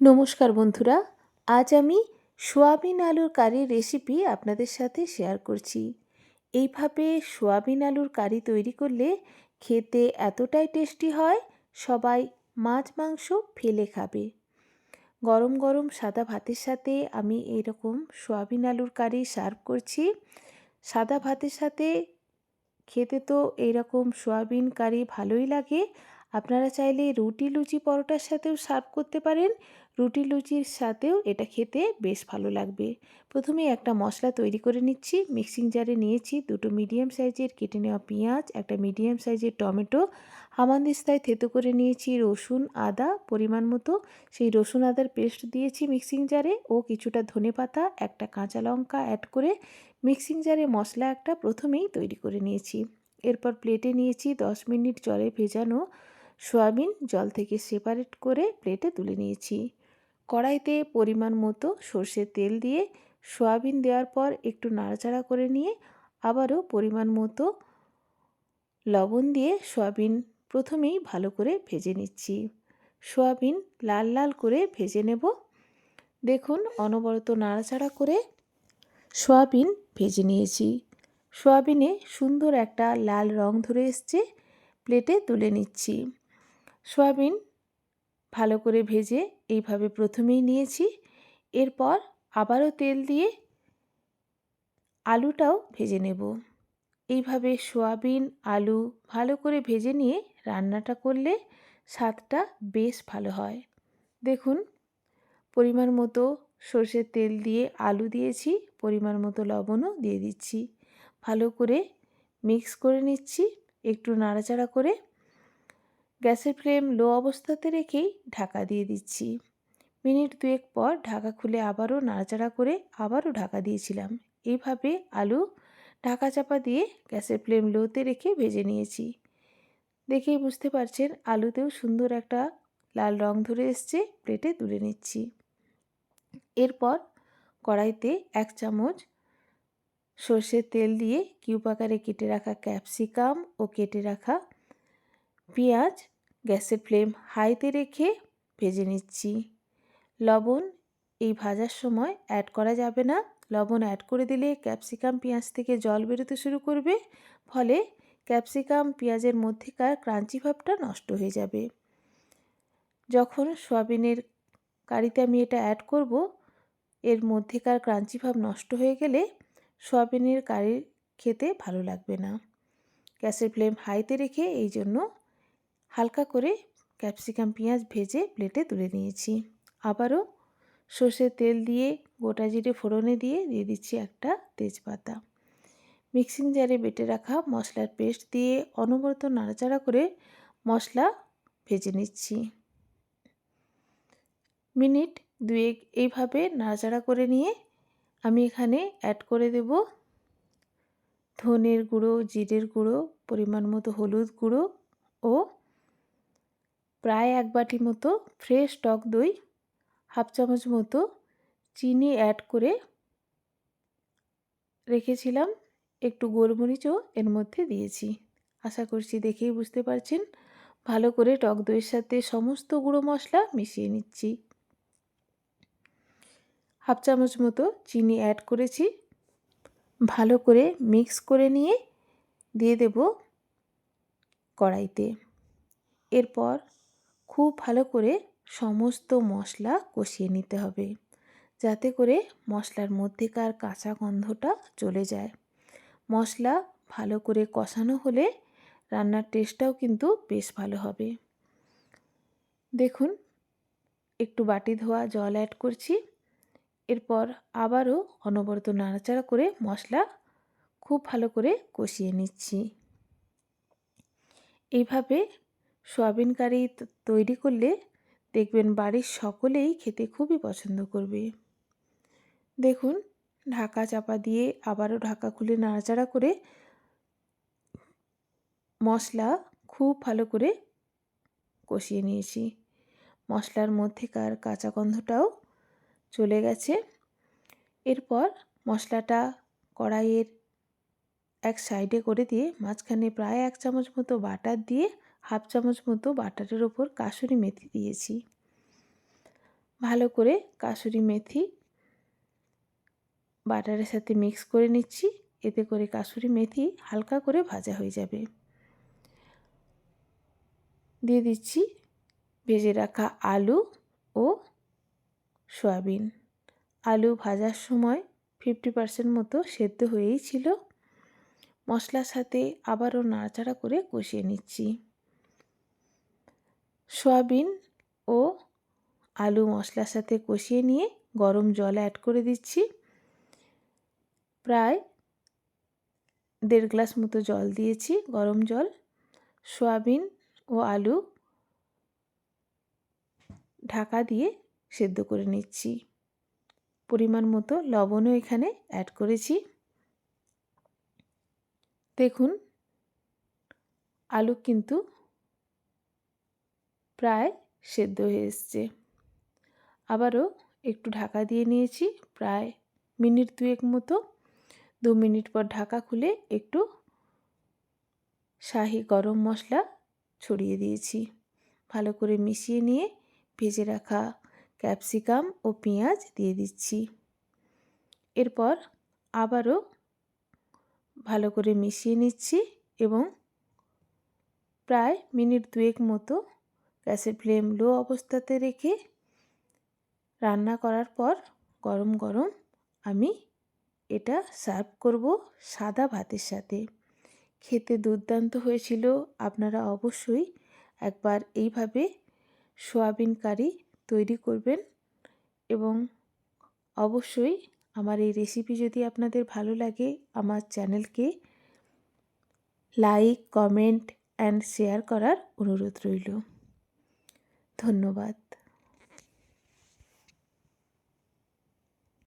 নমস্কার বন্ধুরা, আজ আমি সোয়াবিন আলুর কারির রেসিপি আপনাদের সাথে শেয়ার করছি। এইভাবে সোয়াবিন আলুর কারি তৈরি করলে খেতে এতটাই টেস্টি হয়, সবাই মাছ মাংস ফেলে খাবে। গরম গরম সাদা ভাতের সাথে আমি এইরকম সোয়াবিন আলুর কারি সার্ভ করছি। সাদা ভাতের সাথে খেতে তো এইরকম সোয়াবিন কারি ভালোই লাগে। আপনারা চাইলে রুটি লুচি পরোটার সাথেও সার্ভ করতে পারেন। রুটি লুচির সাথেও এটা খেতে বেশ ভালো লাগবে। প্রথমে একটা মশলা তৈরি করে নিচ্ছি। মিক্সিং জারে নিয়েছি দুটো মিডিয়াম সাইজের কেটে নেওয়া পেঁয়াজ, একটা মিডিয়াম সাইজের টমেটো, হামানদিস্তায় থেতো করে নিয়েছি রসুন আদা পরিমাণ মতো। সেই রসুন আদার পেস্ট দিয়েছি মিক্সিং জারে ও কিছুটা ধনেপাতা, একটা কাঁচা লঙ্কা অ্যাড করে মিক্সিং জারে মশলা একটা প্রথমেই তৈরি করে নিয়েছি। এরপর প্লেটে নিয়েছি 10 মিনিট জলে ভেজানো সয়াবিন, জল থেকে সেপারেট করে প্লেটে তুলে নিয়েছি। কড়াইতে পরিমাণ মতো সর্ষের তেল দিয়ে সয়াবিন দেওয়ার পর একটু নাড়াচাড়া করে নিয়ে আবারও পরিমাণ মতো লবণ দিয়ে সয়াবিন প্রথমেই ভালো করে ভেজে নিচ্ছি। সয়াবিন লাল লাল করে ভেজে নেব। দেখুন অনবরত নাড়াচাড়া করে সয়াবিন ভেজে নিয়েছি। সয়াবিনে সুন্দর একটা লাল রং ধরে এসছে। প্লেটে তুলে নিচ্ছি। সয়াবিন ভালো করে ভেজে এইভাবে প্রথমেই নিয়েছি। এরপর আবারও তেল দিয়ে আলুটাও ভেজে নেব। এইভাবে সয়াবিন আলু ভালো করে ভেজে নিয়ে রান্নাটা করলে স্বাদটা বেশ ভালো হয়। দেখুন পরিমাণ মতো সর্ষের তেল দিয়ে আলু দিয়েছি, পরিমাণ মতো লবণও দিয়ে দিচ্ছি। ভালো করে মিক্স করে নিচ্ছি। একটু নাড়াচাড়া করে গ্যাসের ফ্লেম লো অবস্থাতে রেখেই ঢাকা দিয়ে দিচ্ছি। মিনিট দুয়েক পর ঢাকা খুলে আবারও নাড়াচাড়া করে আবারও ঢাকা দিয়েছিলাম। এইভাবে আলু ঢাকা চাপা দিয়ে গ্যাসের ফ্লেম লোতে রেখে ভেজে নিয়েছি। দেখেই বুঝতে পারছেন আলুতেও সুন্দর একটা লাল রং ধরে এসছে। প্লেটে তুলে নিচ্ছি। এরপর কড়াইতে 1 চামচ সর্ষের তেল দিয়ে কিউব আকারে কেটে রাখা ক্যাপসিকাম ও কেটে রাখা পেঁয়াজ গ্যাসের ফ্লেম হাইতে রেখে ভেজে নিচ্ছি। লবণ এই ভাজার সময় অ্যাড করা যাবে না। লবণ অ্যাড করে দিলে ক্যাপসিকাম পেঁয়াজ থেকে জল বেরোতে শুরু করবে, ফলে ক্যাপসিকাম পেঁয়াজের মধ্যেকার ক্রাঞ্চি ভাবটা নষ্ট হয়ে যাবে। যখন সয়াবিনের কারিতে আমি এটা অ্যাড করব, এর মধ্যেকার ক্রাঞ্চি ভাব নষ্ট হয়ে গেলে সয়াবিনের কারি খেতে ভালো লাগবে না। গ্যাসের ফ্লেম হাইতে রেখে এই জন্য হালকা করে ক্যাপসিকাম পেঁয়াজ ভেজে প্লেটে তুলে নিয়েছি। আবারও সর্ষের তেল দিয়ে গোটা জিরে ফোড়নে দিয়ে দিচ্ছি একটা তেজপাতা। মিক্সিং জারে বেটে রাখা মশলার পেস্ট দিয়ে অনবরত নাড়াচাড়া করে মশলা ভেজে নিচ্ছি। মিনিট দুয়েক এইভাবে নাড়াচাড়া করে নিয়ে আমি এখানে অ্যাড করে দেব ধনের গুঁড়ো, জিরের গুঁড়ো, পরিমাণ মতো হলুদ গুঁড়ো ও প্রায় 1 বাটি মতো ফ্রেশ টক দই, হাফ চামচ মতো চিনি অ্যাড করে রেখেছিলাম। একটু গোলমরিচও এর মধ্যে দিয়েছি। আশা করছি দেখেই বুঝতে পারছেন। ভালো করে টক দইয়ের সাথে সমস্ত গুঁড়ো মশলা মিশিয়ে নিচ্ছি। হাফ চামচ মতো চিনি অ্যাড করেছি। ভালো করে মিক্স করে নিয়ে দিয়ে দেব কড়াইতে। এরপর খুব ভালো করে সমস্ত মশলা কষিয়ে নিতে হবে, যাতে করে মশলার মধ্যেকার কাঁচা গন্ধটা চলে যায়। মশলা ভালো করে কষানো হলে রান্নার টেস্টটাও কিন্তু বেশ ভালো হবে। দেখুন একটু বাটি ধোয়া জল অ্যাড করছি। এরপর আবারও অনবরত নাড়াচাড়া করে মশলা খুব ভালো করে কষিয়ে নিচ্ছি। এইভাবে সয়াবিন কারি তৈরি করলে দেখবেন বাড়ির সকলেই খেতে খুবই পছন্দ করবে। দেখুন ঢাকা চাপা দিয়ে আবারও ঢাকা খুলে নাড়াচাড়া করে মশলা খুব ভালো করে কষিয়ে নিয়েছি। মশলার মধ্যেকার কাঁচা গন্ধটাও চলে গেছে। এরপর মশলাটা কড়াইয়ের এক সাইডে করে দিয়ে মাঝখানে প্রায় 1 চামচ মতো বাটার দিয়ে হাফ চামচ মতো বাটারের ওপর কাসুরি মেথি দিয়েছি। ভালো করে কাসুরি মেথি বাটারের সাথে মিক্স করে নিচ্ছি। এতে করে কাসুরি মেথি হালকা করে ভাজা হয়ে যাবে। দিয়ে দিচ্ছি ভেজে রাখা আলু ও সয়াবিন। আলু ভাজার সময় 50% মতো সেদ্ধ হয়েই ছিল। মশলার সাথে আবারও নাড়াচাড়া করে কষিয়ে নিচ্ছি। সয়াবিন ও আলু মশলার সাথে কষিয়ে নিয়ে গরম জল অ্যাড করে দিচ্ছি। প্রায় 1.5 গ্লাস মতো জল দিয়েছি, গরম জল। সয়াবিন ও আলু ঢাকা দিয়ে সেদ্ধ করে নিচ্ছি। পরিমাণ মতো লবণও এখানে অ্যাড করেছি। দেখুন আলু কিন্তু প্রায় সেদ্ধ হয়ে এসছে। আবারও একটু ঢাকা দিয়ে নিয়েছি, প্রায় মিনিট 2 মতো। 2 মিনিট পর ঢাকা খুলে একটু শাহি গরম মশলা ছড়িয়ে দিয়েছি। ভালো করে মিশিয়ে নিয়ে ভেজে রাখা ক্যাপসিকাম ও পেঁয়াজ দিয়ে দিচ্ছি। এরপর আবারও ভালো করে মিশিয়ে নিচ্ছি এবং প্রায় মিনিট 2 মতো গ্যাসের ফ্লেম লো অবস্থাতে রেখে রান্না করার পর গরম গরম আমি এটা সার্ভ করব সাদা ভাতের সাথে। খেতে দুর্দান্ত হয়েছিল। আপনারা অবশ্যই একবার এইভাবে সয়াবিন কারি তৈরি করবেন এবং অবশ্যই আমার এই রেসিপি যদি আপনাদের ভালো লাগে আমার চ্যানেলকে লাইক, কমেন্ট অ্যান্ড শেয়ার করার অনুরোধ রইল। ধন্যবাদ।